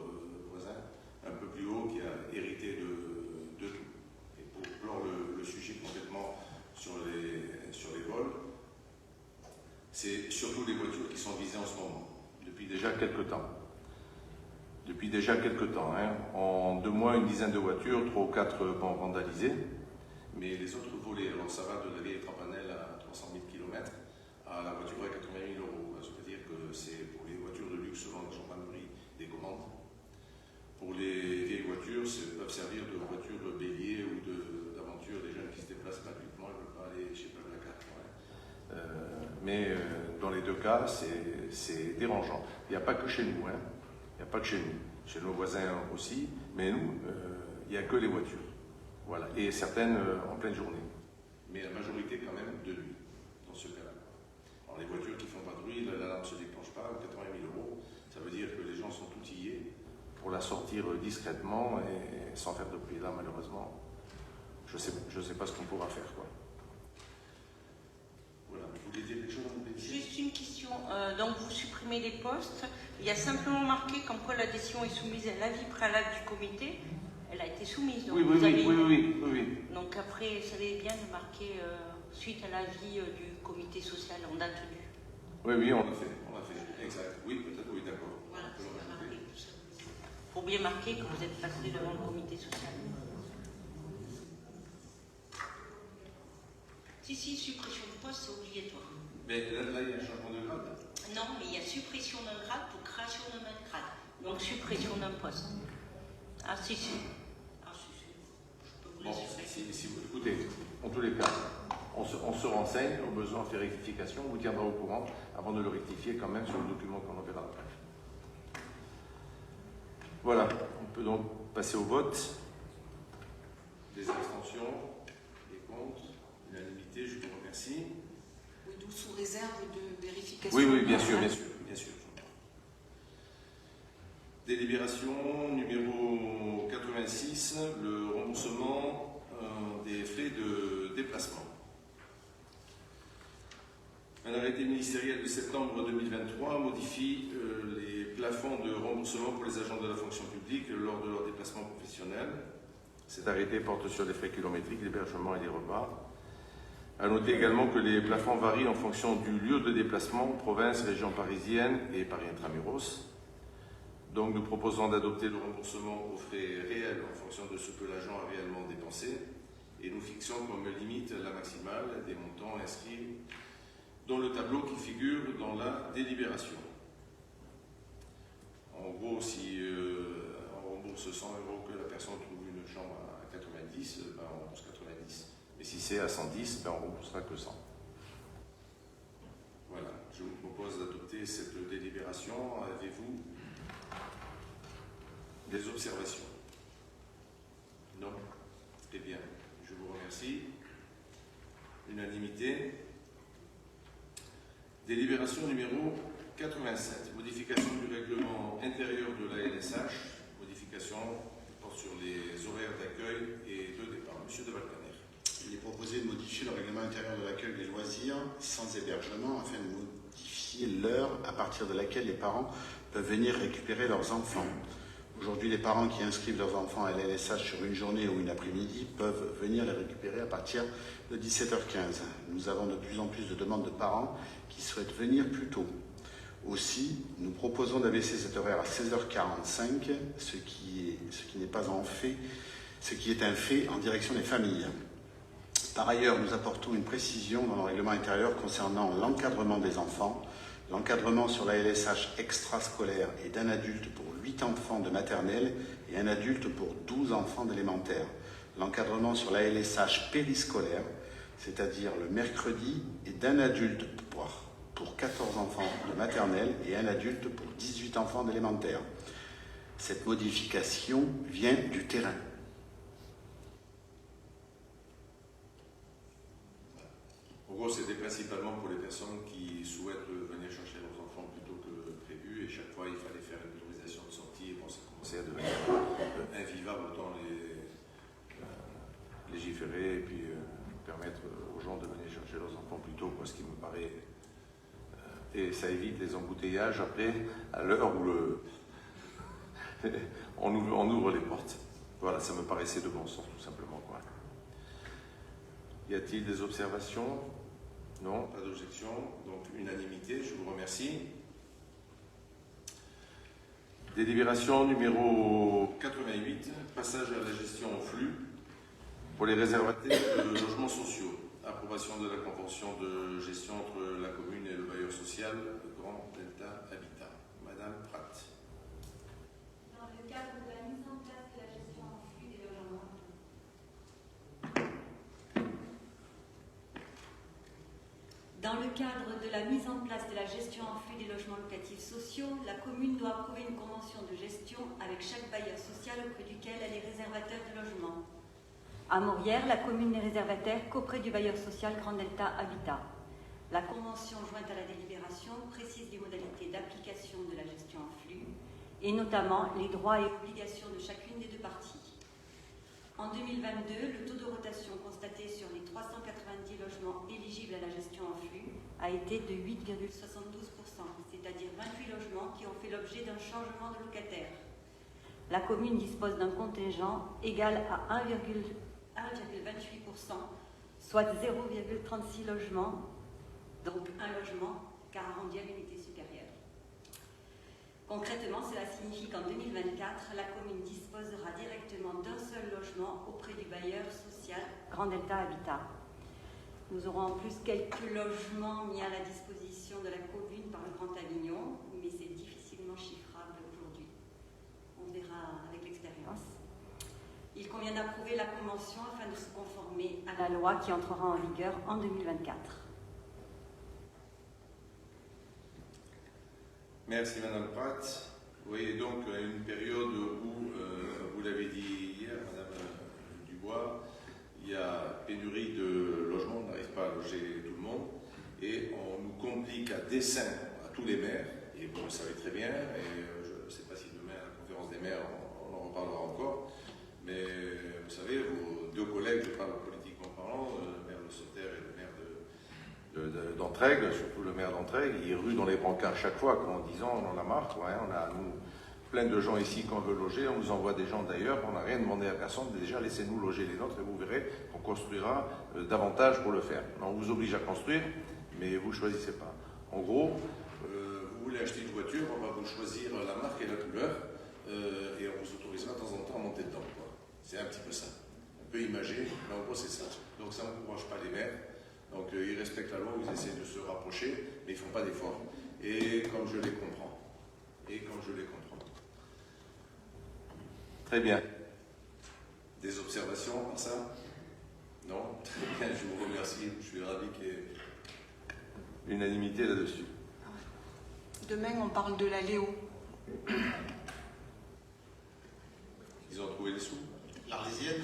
voisin un peu plus haut qui a hérité de tout. Et pour clore le sujet complètement sur les vols, c'est surtout les voitures qui sont visées en ce moment, depuis déjà quelques temps. En 2 mois, une dizaine de voitures, 3 ou 4 vandalisées, mais les autres volés, alors ça va de la vieille Trampanelle à 300 000 km à la voiture à 80 000 €. C'est-à-dire que c'est pour les voitures de luxe selon la gendarmerie des commandes. Pour les vieilles voitures, ça peuvent servir de voitures de bélier ou d'aventure, des jeunes qui se déplacent gratuitement, ils ne veulent pas aller chez Blablacar. Mais dans les 2 cas, c'est dérangeant. Il n'y a pas que chez nous, il n'y a pas que chez nous. Chez nos voisins aussi, mais nous, il n'y a que les voitures. Voilà. Et certaines en pleine journée. Mais la majorité quand même de nuit, dans ce cas-là. Alors les voitures qui font patrouille, l'alarme ne se déclenche pas, 80 000 €, ça veut dire que les gens sont outillés pour la sortir discrètement et sans faire de bruit. Là, malheureusement, je sais pas ce qu'on pourra faire. Voilà, vous voulez dire quelque chose? Juste une question. Donc, vous supprimez les postes. Il y a simplement marqué comme quoi la décision est soumise à l'avis préalable du comité. Elle a été soumise. Donc Oui. Donc, Donc après, ça savez bien de marquer suite à l'avis du comité social en date du. Oui, on l'a fait, exact. Oui, peut-être, oui, d'accord. Voilà, ça va marquer tout ça. Il faut bien marquer que vous êtes passé devant le comité social. Si, suppression de poste, c'est obligatoire. Mais là, il y a un changement de grade. Non, mais il y a suppression d'un grade pour création d'un autre grade. Donc suppression d'un poste. Ah, si. Ah, si. Je peux vous Bon, l'assurer. si vous écoutez, en tous les cas, on se renseigne, au besoin de faire rectification, on vous tiendra au courant avant de le rectifier quand même sur le document qu'on enverra après. Voilà, on peut donc passer au vote. Des abstentions, des contre, l'unanimité, je vous remercie. Oui, d'où sous réserve de vérification. Oui, bien sûr. Délibération numéro 86, le remboursement des frais de déplacement. Un arrêté ministériel de septembre 2023 modifie les plafonds de remboursement pour les agents de la fonction publique lors de leur déplacement professionnel. Cet arrêté porte sur les frais kilométriques, l'hébergement et les repas. À noter également que les plafonds varient en fonction du lieu de déplacement, province, région parisienne et Paris intramuros. Donc nous proposons d'adopter le remboursement aux frais réels en fonction de ce que l'agent a réellement dépensé et nous fixons comme limite la maximale des montants inscrits dans le tableau qui figure dans la délibération. En gros, si on rembourse 100 € que la personne trouve une chambre à 90, ben on rembourse 90. Et si c'est à 110, ben on remboursera que 100. Voilà, je vous propose d'adopter cette délibération. Avez-vous des observations? Non? Très bien, je vous remercie. Unanimité. Délibération numéro 87, modification du règlement intérieur de la LSH, modification porte sur les horaires d'accueil et de départ. Monsieur de Valcaner. Il est proposé de modifier le règlement intérieur de l'accueil des loisirs sans hébergement afin de modifier l'heure à partir de laquelle les parents peuvent venir récupérer leurs enfants. Aujourd'hui, les parents qui inscrivent leurs enfants à l'LSH sur une journée ou une après-midi peuvent venir les récupérer à partir de 17h15. Nous avons de plus en plus de demandes de parents qui souhaitent venir plus tôt. Aussi, nous proposons d'abaisser cet horaire à 16h45, ce qui est un fait en direction des familles. Par ailleurs, nous apportons une précision dans le règlement intérieur concernant l'encadrement des enfants. L'encadrement sur la LSH extrascolaire est d'un adulte pour 8 enfants de maternelle et un adulte pour 12 enfants d'élémentaire. L'encadrement sur la LSH périscolaire, c'est-à-dire le mercredi, est d'un adulte pour 14 enfants de maternelle et un adulte pour 18 enfants d'élémentaire. Cette modification vient du terrain. En gros, c'était principalement pour les personnes qui souhaitent venir chercher leurs enfants plus tôt que prévu et chaque fois il fallait faire une autorisation de sortie et bon, ça commençait à devenir invivable, autant légiférer et puis permettre aux gens de venir chercher leurs enfants plus tôt, ce qui me paraît... et ça évite les embouteillages après, à l'heure où on ouvre les portes. Voilà, ça me paraissait de bon sens, tout simplement. Y a-t-il des observations? Non, pas d'objection. Donc, unanimité, je vous remercie. Délibération numéro 88, passage à la gestion en flux pour les réservataires de logements sociaux. Approbation de la convention de gestion entre la commune et le bailleur social, le Grand Delta Habitat. Madame Pratt. Dans le cadre de la mise en place de la gestion en flux des logements. Dans le cadre de la mise en place de la gestion en flux des logements locatifs sociaux, la commune doit approuver une convention de gestion avec chaque bailleur social auprès duquel elle est réservataire de logements. À Maurière, la commune n'est réservataire qu'auprès du bailleur social Grand Delta Habitat. La convention jointe à la délibération précise les modalités d'application de la gestion en flux et notamment les droits et obligations de chacune des deux parties. En 2022, le taux de rotation constaté sur les 390 logements éligibles à la gestion en flux a été de 8,72%, c'est-à-dire 28 logements qui ont fait l'objet d'un changement de locataire. La commune dispose d'un contingent égal à 1,1 1,28%, soit 0,36 logements, donc un logement car arrondi à l'unité supérieure. Concrètement, cela signifie qu'en 2024, la commune disposera directement d'un seul logement auprès du bailleur social Grand Delta Habitat. Nous aurons en plus quelques logements mis à la disposition de la commune par le Grand Avignon, mais c'est difficilement chiffrable aujourd'hui. On verra avec l'expérience. Il convient d'approuver la convention afin de se conformer à la loi qui entrera en vigueur en 2024. Merci Madame Pratt. Vous voyez donc une période où, vous l'avez dit hier, Madame Dubois, il y a pénurie de logements, on n'arrive pas à loger tout le monde, et on nous complique à dessein à tous les maires, et vous le savez très bien, et je ne sais pas si demain à la conférence des maires on en reparlera encore, mais vous savez, vos deux collègues, je parle politiquement parlant, le maire de Sauterre et le maire d'Entraigues, surtout le maire d'Entraigues, il rue dans les brancards chaque fois, en disant on en a marre, quoi, hein, on a nous plein de gens ici qu'on veut loger, on nous envoie des gens d'ailleurs, on n'a rien demandé à personne, déjà laissez-nous loger les nôtres et vous verrez qu'on construira davantage pour le faire. On vous oblige à construire, mais vous ne choisissez pas. En gros, vous voulez acheter une voiture, on va vous choisir la marque et la couleur, et on vous autorisera de temps en temps à monter dedans. C'est un petit peu ça. Un peu imagé, mais en gros c'est ça. Donc ça n'encourage pas les maires. Donc ils respectent la loi, ils essaient de se rapprocher, mais ils ne font pas d'efforts. Et comme je les comprends. Très bien. Des observations par ça? Non? Très bien, je vous remercie. Je suis ravi qu'il y ait unanimité là-dessus. Demain, on parle de la Léo. Ils ont trouvé les sous? L'Arlésienne.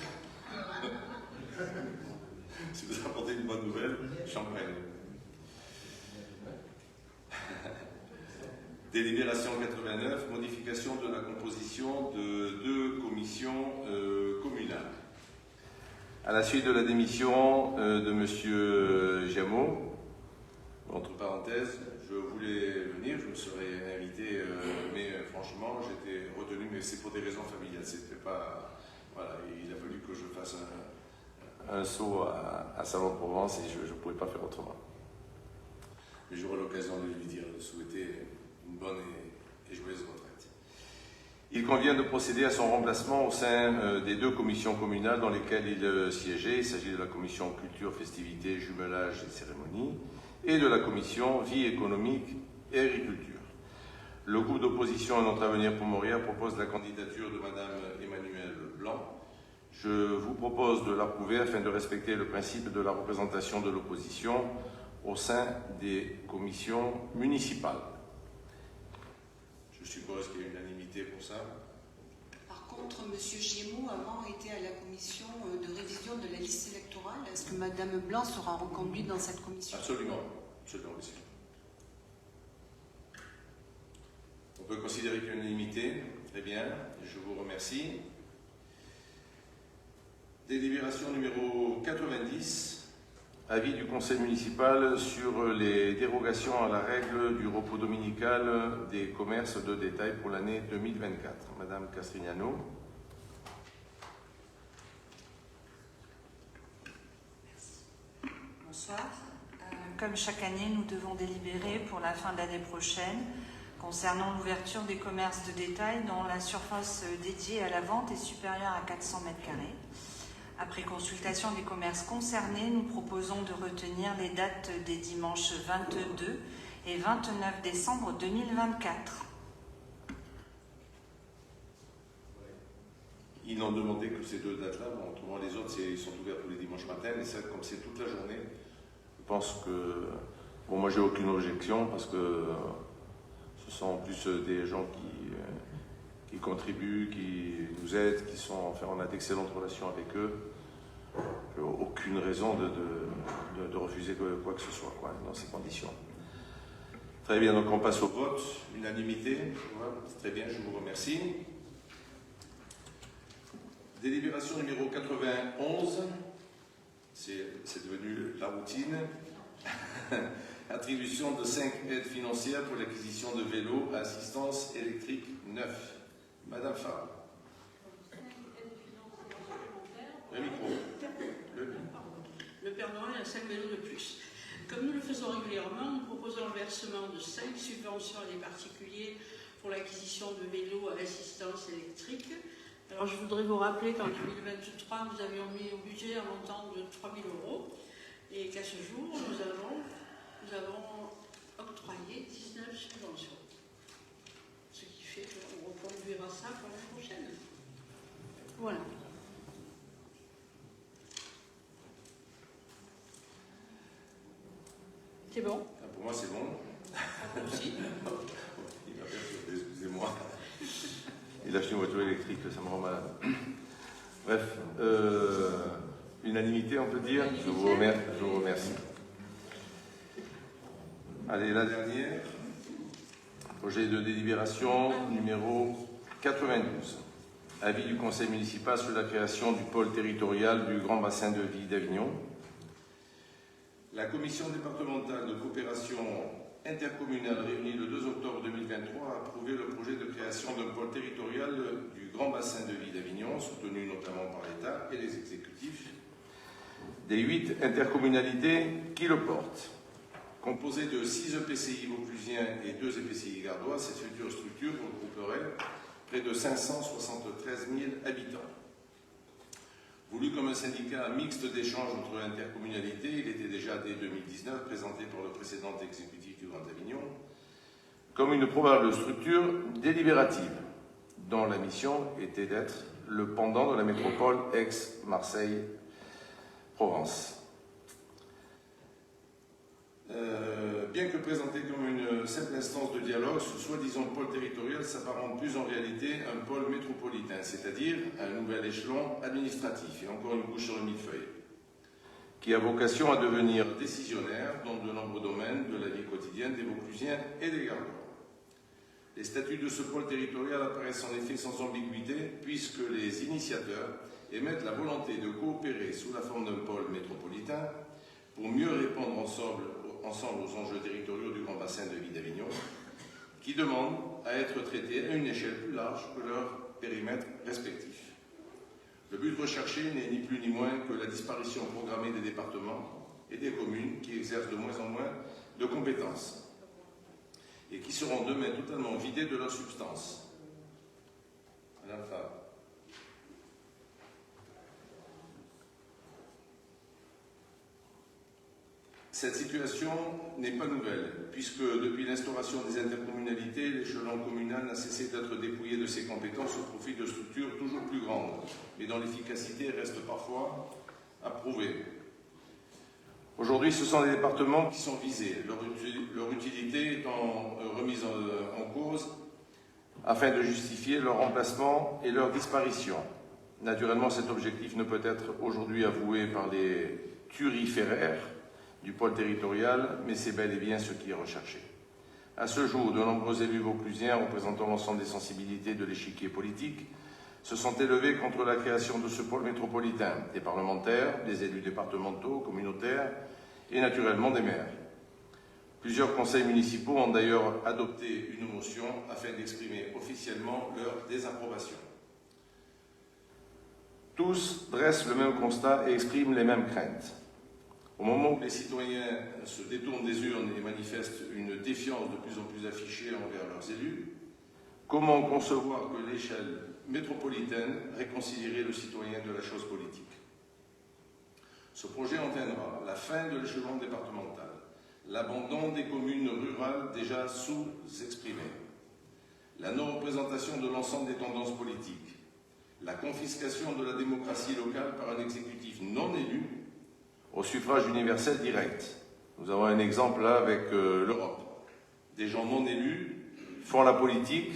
Si vous apportez une bonne nouvelle, champagne. Délibération 89, modification de la composition de 2 commissions communales. À la suite de la démission de M. Giamot, entre parenthèses, je voulais venir, je me serais invité, mais franchement, j'étais retenu, mais c'est pour des raisons familiales. C'était pas, voilà, il a fallu que je fasse un saut à Salon-de-Provence et je ne pouvais pas faire autrement. Mais j'aurai l'occasion de lui dire, de souhaiter une bonne et joyeuse retraite. Il convient de procéder à son remplacement au sein des 2 commissions communales dans lesquelles il siégeait. Il s'agit de la commission culture, festivités, jumelage et cérémonies et de la commission vie économique et agriculture. Le groupe d'opposition Notre Avenir pour Moria propose la candidature de Madame Emmanuelle Blanc. Je vous propose de l'approuver afin de respecter le principe de la représentation de l'opposition au sein des commissions municipales. Je suppose qu'il y a unanimité pour ça. Par contre, M. Giemot avant était à la commission de révision de la liste électorale. Est-ce que Mme Blanc sera reconduite dans cette commission? Absolument, absolument, monsieur. On peut considérer qu'il y a unanimité. Très bien, je vous remercie. Délibération numéro 90. Avis du conseil municipal sur les dérogations à la règle du repos dominical des commerces de détail pour l'année 2024. Madame Castrignano. Bonsoir. Comme chaque année, nous devons délibérer pour la fin de l'année prochaine concernant l'ouverture des commerces de détail dont la surface dédiée à la vente est supérieure à 400 m². Après consultation des commerces concernés, nous proposons de retenir les dates des dimanches 22 et 29 décembre 2024. Ils n'ont demandé que ces 2 dates-là. Bon, autrement, les autres, ils sont ouverts tous les dimanches matin, mais ça, comme c'est toute la journée, je pense que... Bon, moi, j'ai aucune objection parce que ce sont en plus des gens qui contribuent, qui nous aident, qui sont... Enfin, on a d'excellentes relations avec eux. Je n'ai aucune raison de refuser quoi que ce soit dans ces conditions. Très bien, donc on passe au vote. Unanimité. Voilà, c'est très bien, je vous remercie. Délibération numéro 91. C'est devenu la routine. Attribution de 5 aides financières pour l'acquisition de vélos à assistance électrique neufs. Madame Favre. Le micro. à 5 vélos de plus. Comme nous le faisons régulièrement, nous proposons le versement de 5 subventions à des particuliers pour l'acquisition de vélos à assistance électrique. Alors je voudrais vous rappeler qu'en 2023, nous avions mis au budget un montant de 3 000 € et qu'à ce jour, nous avons octroyé 19 subventions. Ce qui fait qu'on reconduira ça pour l'année prochaine. Voilà. C'est bon? Pour moi, c'est bon. Aussi. Il m'a perturbé, excusez-moi. Il a acheté une voiture électrique, ça me rend malade. Bref, unanimité, on peut dire. Je vous remercie. Allez, la dernière. Projet de délibération numéro 92. Avis du Conseil municipal sur la création du pôle territorial du Grand Bassin de Vie d'Avignon. La commission départementale de coopération intercommunale réunie le 2 octobre 2023 a approuvé le projet de création d'un pôle territorial du Grand Bassin de Vie d'Avignon, soutenu notamment par l'État et les exécutifs des 8 intercommunalités qui le portent. Composé de 6 EPCI vauclusiens et 2 EPCI gardois, cette future structure regrouperait près de 573 000 habitants. Voulu comme un syndicat mixte d'échange entre intercommunalités, il était déjà dès 2019 présenté par le précédent exécutif du Grand Avignon comme une probable structure délibérative dont la mission était d'être le pendant de la métropole Aix-Marseille-Provence. Bien que présenté comme une simple instance de dialogue, ce soi-disant pôle territorial s'apparente plus en réalité à un pôle métropolitain, c'est-à-dire un nouvel échelon administratif, et encore une couche sur le millefeuille, qui a vocation à devenir décisionnaire dans de nombreux domaines de la vie quotidienne des Vauclusiens et des Gardois. Les statuts de ce pôle territorial apparaissent en effet sans ambiguïté, puisque les initiateurs émettent la volonté de coopérer sous la forme d'un pôle métropolitain pour mieux répondre ensemble aux enjeux territoriaux du Grand Bassin de Vie d'Avignon, qui demandent à être traités à une échelle plus large que leur périmètre respectif. Le but recherché n'est ni plus ni moins que la disparition programmée des départements et des communes qui exercent de moins en moins de compétences et qui seront demain totalement vidées de leur substance. Madame Favre. Cette situation n'est pas nouvelle, puisque depuis l'instauration des intercommunalités, l'échelon communal n'a cessé d'être dépouillé de ses compétences au profit de structures toujours plus grandes, mais dont l'efficacité reste parfois à prouver. Aujourd'hui, ce sont les départements qui sont visés, leur utilité étant remise en cause afin de justifier leur remplacement et leur disparition. Naturellement, cet objectif ne peut être aujourd'hui avoué par les turiféraires du pôle territorial, mais c'est bel et bien ce qui est recherché. À ce jour, de nombreux élus vauclusiens représentant l'ensemble des sensibilités de l'échiquier politique se sont élevés contre la création de ce pôle métropolitain, des parlementaires, des élus départementaux, communautaires et naturellement des maires. Plusieurs conseils municipaux ont d'ailleurs adopté une motion afin d'exprimer officiellement leur désapprobation. Tous dressent le même constat et expriment les mêmes craintes. Au moment où les citoyens se détournent des urnes et manifestent une défiance de plus en plus affichée envers leurs élus, comment concevoir que l'échelle métropolitaine réconcilierait le citoyen de la chose politique? Ce projet entraînera la fin de l'échelon départemental, l'abandon des communes rurales déjà sous-exprimées, la non-représentation de l'ensemble des tendances politiques, la confiscation de la démocratie locale par un exécutif non élu au suffrage universel direct. Nous avons un exemple là avec l'Europe. Des gens non élus font la politique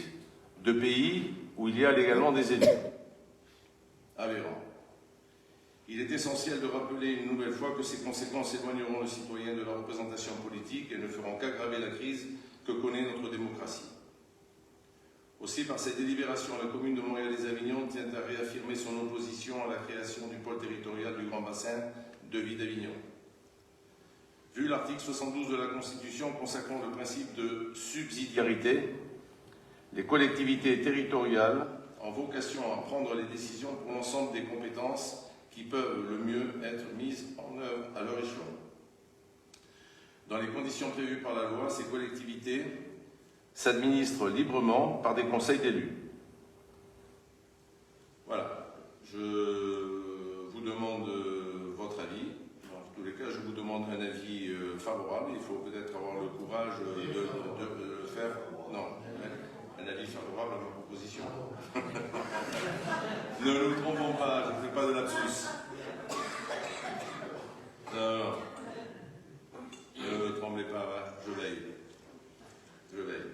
de pays où il y a légalement des élus. Aberrant. Il est essentiel de rappeler une nouvelle fois que ces conséquences éloigneront le citoyen de la représentation politique et ne feront qu'aggraver la crise que connaît notre démocratie. Aussi, par cette délibération, la commune de Montréal-les-Avignon tient à réaffirmer son opposition à la création du pôle territorial du Grand Bassin de Vie d'Avignon. Vu l'article 72 de la Constitution consacrant le principe de subsidiarité, les collectivités territoriales ont vocation à prendre les décisions pour l'ensemble des compétences qui peuvent le mieux être mises en œuvre à leur échelon. Dans les conditions prévues par la loi, ces collectivités s'administrent librement par des conseils d'élus. Voilà, je vous demande votre avis. Dans tous les cas, je vous demande un avis favorable. Il faut peut-être avoir le courage de le faire. Non, un avis favorable à ma proposition. Ne nous trompons pas, je ne fais pas de lapsus. Non. Ne tremblez pas, je veille. Je veille.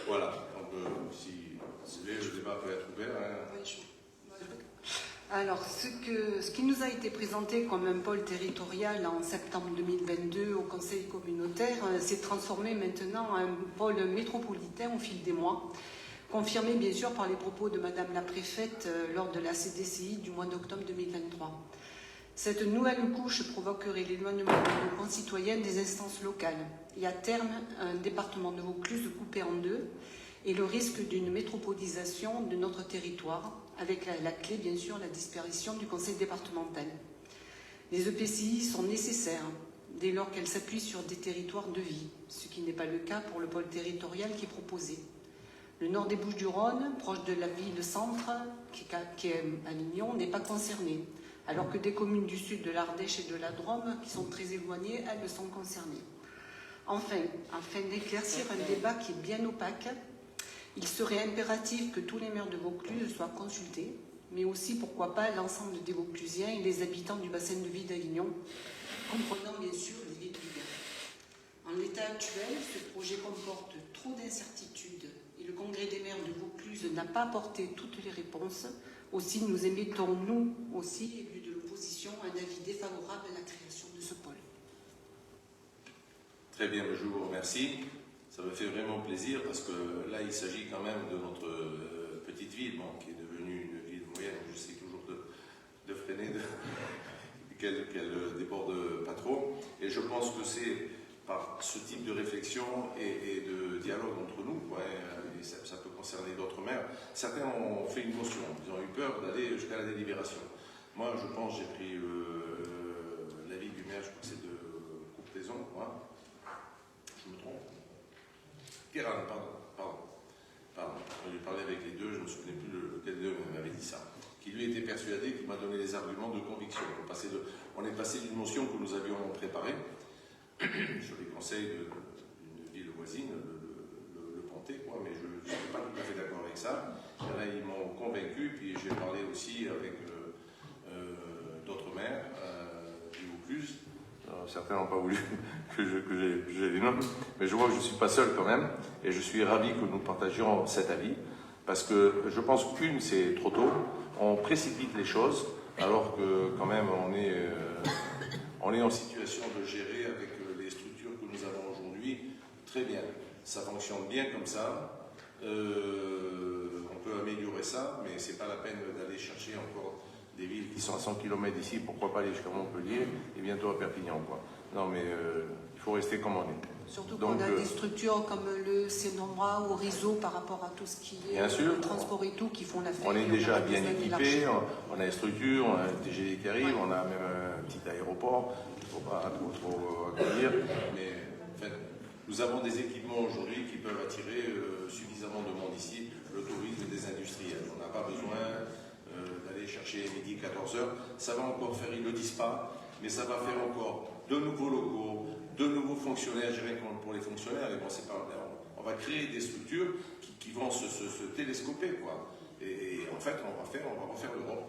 Voilà, donc si vous voulez, le débat peut être ouvert. Alors, ce qui nous a été présenté comme un pôle territorial en septembre 2022 au Conseil communautaire s'est transformé maintenant en un pôle métropolitain au fil des mois, confirmé bien sûr par les propos de Madame la Préfète lors de la CDCI du mois d'octobre 2023. Cette nouvelle couche provoquerait l'éloignement de nos concitoyens des instances locales et à terme un département de Vaucluse coupé en deux et le risque d'une métropolisation de notre territoire, avec la clé bien sûr la disparition du conseil départemental. Les EPCI sont nécessaires dès lors qu'elles s'appuient sur des territoires de vie, ce qui n'est pas le cas pour le pôle territorial qui est proposé. Le nord des Bouches-du-Rhône, proche de la ville-centre, qui est à Avignon, n'est pas concerné, alors que des communes du sud de l'Ardèche et de la Drôme, qui sont très éloignées, elles sont concernées. Enfin, afin d'éclaircir un débat qui est bien opaque, il serait impératif que tous les maires de Vaucluse soient consultés, mais aussi, pourquoi pas, l'ensemble des Vauclusiens et les habitants du bassin de vie d'Avignon, comprenant bien sûr les villes du Gard. En l'état actuel, ce projet comporte trop d'incertitudes et le Congrès des maires de Vaucluse n'a pas apporté toutes les réponses. Aussi, nous émettons, nous aussi, élus de l'opposition, un avis défavorable à la création de ce pôle. Très bien, je vous remercie. Ça me fait vraiment plaisir parce que là, il s'agit quand même de notre petite ville, bon, qui est devenue une ville moyenne. J'essaie toujours de freiner, qu'elle déborde pas trop. Et je pense que c'est par ce type de réflexion et de dialogue entre nous, et ça peut concerner d'autres maires. Certains ont fait une motion, ils ont eu peur d'aller jusqu'à la délibération. Moi, je pense, j'ai pris l'avis du maire, je crois que c'est de Courtaison, je me trompe. Kéran, pardon. J'ai parlé avec les deux, je ne me souvenais plus lequel d'eux m'avait dit ça. Qui lui était persuadé, qui m'a donné les arguments de conviction. On est passé d'une motion que nous avions préparée sur les conseils d'une ville voisine, le Pontet, mais je ne suis pas tout à fait d'accord avec ça. Et là, ils m'ont convaincu, puis j'ai parlé aussi avec d'autres maires du Vaucluse. Certains n'ont pas voulu que j'ai les noms, mais je vois que je ne suis pas seul quand même, et je suis ravi que nous partagions cet avis, parce que je pense qu'une, c'est trop tôt, on précipite les choses, alors que quand même on est en situation de gérer avec les structures que nous avons aujourd'hui très bien. Ça fonctionne bien comme ça, on peut améliorer ça, mais ce n'est pas la peine d'aller chercher encore des villes qui sont à 100 km d'ici, pourquoi pas aller jusqu'à Montpellier et bientôt à Perpignan, Non, mais il faut rester comme on est. Surtout qu'on a des structures comme le Cénombra ou Riso par rapport à tout ce qui est le transport et tout qui font l'affaire. On est déjà bien équipé, on a des structures, on a un TGV qui arrive, on a même un petit aéroport, il ne faut pas trop accueillir, mais en fait, nous avons des équipements aujourd'hui qui peuvent attirer suffisamment de monde ici, le tourisme et des industriels. On n'a pas besoin d'aller chercher midi 14h, ça va encore faire, ils ne le disent pas, mais ça va faire encore de nouveaux locaux, de nouveaux fonctionnaires, je dirais pour les fonctionnaires, mais bon, c'est pas, on va créer des structures qui vont se télescoper, Et en fait, on va refaire l'Europe,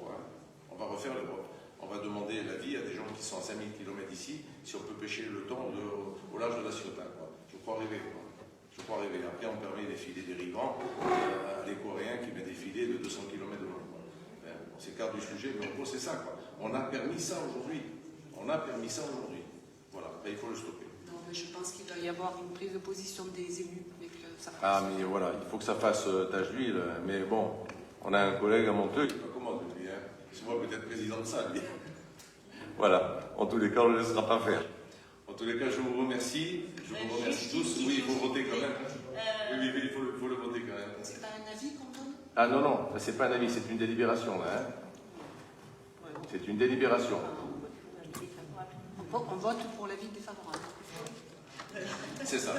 On va refaire l'Europe. On va demander l'avis à des gens qui sont à 5000 km d'ici, si on peut pêcher le thon au large de la Ciotat, Je crois rêver, Je crois rêver. Après, on permet des filets dérivants à des Coréens qui mettent des filets de 200 km de long. On s'écarte du sujet, mais en gros, c'est ça, On a permis ça aujourd'hui. Voilà, il faut le stopper. Non, mais je pense qu'il doit y avoir une prise de position des élus. Mais mais voilà, il faut que ça fasse tache d'huile. Mais bon, on a un collègue à Monteux qui est pas commode, lui. C'est moi peut-être président de ça, lui. Voilà, en tous les cas, on ne le laissera pas faire. En tous les cas, je vous remercie. Je vous remercie tous. Oui, il faut voter quand même. Oui, il faut le voter quand même. C'est pas un avis qu'on donne ? Ah non, c'est pas un avis, c'est une délibération, là. C'est une délibération. On vote pour l'avis défavorable. C'est ça.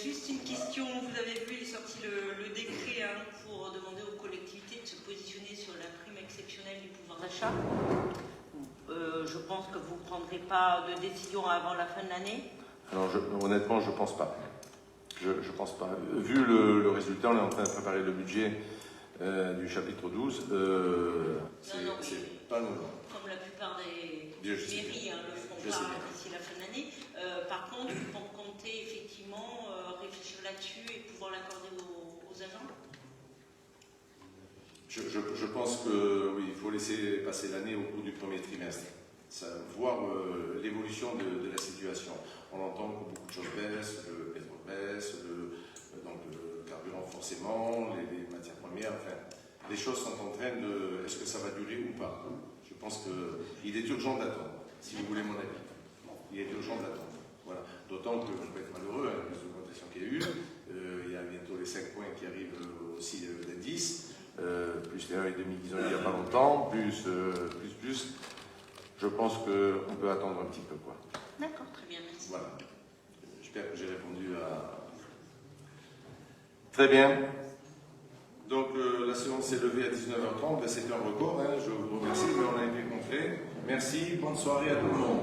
Juste une question, vous avez vu, il est sorti le décret pour demander aux collectivités de se positionner sur la prime exceptionnelle du pouvoir d'achat. Je pense que vous ne prendrez pas de décision avant la fin de l'année. Alors, honnêtement, je ne pense pas. Je pense pas. Vu le résultat, on est en train de préparer le budget du chapitre 12. C'est pas nouveau. Comme la plupart des Bien, je sais mairies le feront Je sais pas bien. d'ici la fin de l'année. Par contre, vous comptez effectivement réfléchir là-dessus et pouvoir l'accorder aux agents. Je pense que oui, il faut laisser passer l'année au cours du premier trimestre, voir l'évolution de la situation. On entend que beaucoup de choses baissent, le pétrole baisse, donc le carburant forcément, les matières premières, enfin, les choses sont en train de... Est-ce que ça va durer ou pas? Je pense qu'il est urgent d'attendre, si vous voulez mon avis. Il est urgent d'attendre. Voilà. D'autant qu'on peut être malheureux avec les augmentations qu'il y a eu. Il y a bientôt les 5 points qui arrivent aussi d'indice. Plus les 1,5 qu'ils ont eu il n'y a pas longtemps, plus. Je pense qu'on peut attendre un petit peu, quoi. D'accord, très bien, merci. Voilà. J'espère que j'ai répondu à... Très bien. Donc la séance est levée à 19h30. Ben, c'était un record, hein. Je vous remercie, mais on a été complet. Merci, bonne soirée à tout le monde.